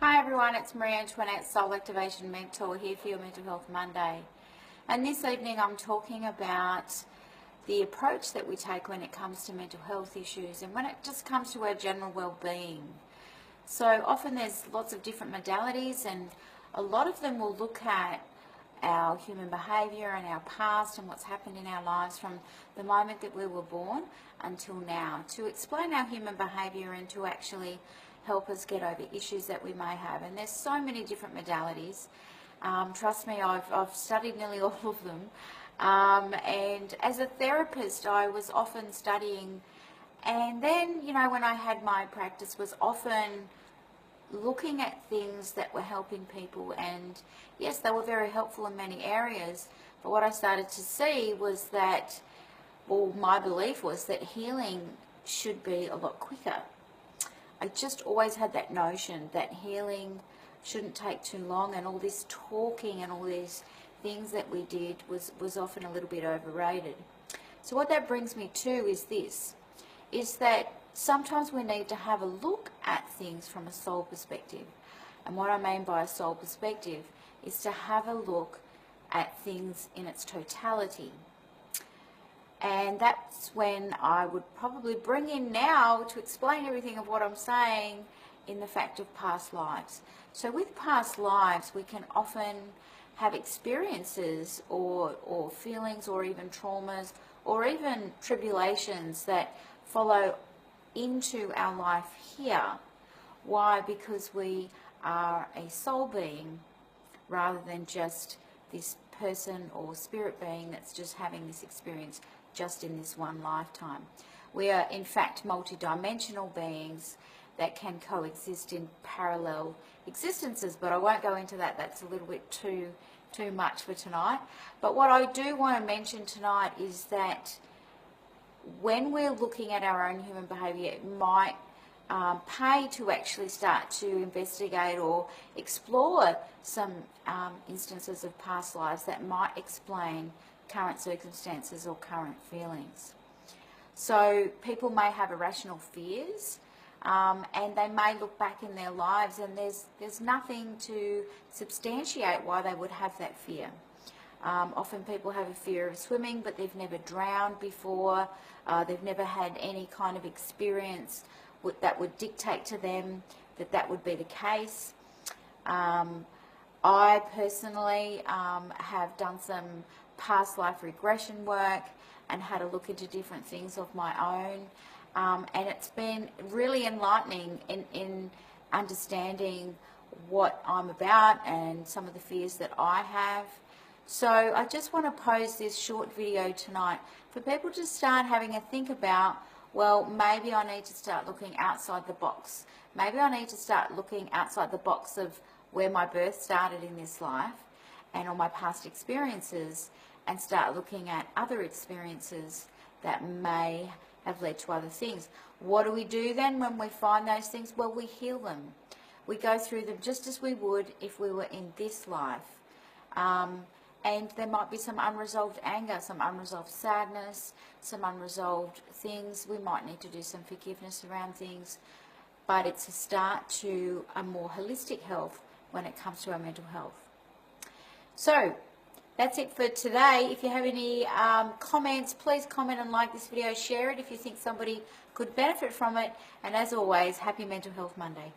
Hi everyone, it's Marie Antoinette, Soul Activation Mentor, here for your Mental Health Monday. And this evening I'm talking about the approach that we take when it comes to mental health issues and when it just comes to our general well-being. So often there's lots of different modalities, and a lot of them will look at our human behaviour and our past and what's happened in our lives from the moment that we were born until now, to explain our human behaviour and to actually help us get over issues that we may have. And there's so many different modalities. Trust me, I've studied nearly all of them. And as a therapist, I was often studying, and then, when I had my practice, was often looking at things that were helping people. And yes, they were very helpful in many areas, but what I started to see was that, well, my belief was that healing should be a lot quicker. I just always had that notion that healing shouldn't take too long, and all this talking and all these things that we did was often a little bit overrated. So what that brings me to is this, is that sometimes we need to have a look at things from a soul perspective. And what I mean by a soul perspective is to have a look at things in its totality. And that's when I would probably bring in now, to explain everything of what I'm saying, in the fact of past lives. So with past lives, we can often have experiences or feelings or even traumas or even tribulations that follow into our life here. Why? Because we are a soul being rather than just this person or spirit being that's just having this experience just in this one lifetime. We are in fact multidimensional beings that can coexist in parallel existences, but I won't go into that. That's a little bit too much for tonight. But what I do want to mention tonight is that when we're looking at our own human behaviour, it might pay to actually start to investigate or explore some instances of past lives that might explain current circumstances or current feelings. So people may have irrational fears, and they may look back in their lives and there's nothing to substantiate why they would have that fear. Often people have a fear of swimming, but they've never drowned before. They've never had any kind of experience that would dictate to them that would be the case. I personally have done some past life regression work and had a look into different things of my own. And it's been really enlightening in understanding what I'm about and some of the fears that I have. So I just want to pose this short video tonight for people to start having a think about, well, maybe I need to start looking outside the box. Maybe I need to start looking outside the box of where my birth started in this life and all my past experiences, and start looking at other experiences that may have led to other things. What do we do then when we find those things? Well, we heal them. We go through them just as we would if we were in this life. And there might be some unresolved anger, some unresolved sadness, some unresolved things. We might need to do some forgiveness around things. But it's a start to a more holistic health when it comes to our mental health. So that's it for today. If you have any comments, please comment and like this video. Share it if you think somebody could benefit from it. And as always, happy Mental Health Monday.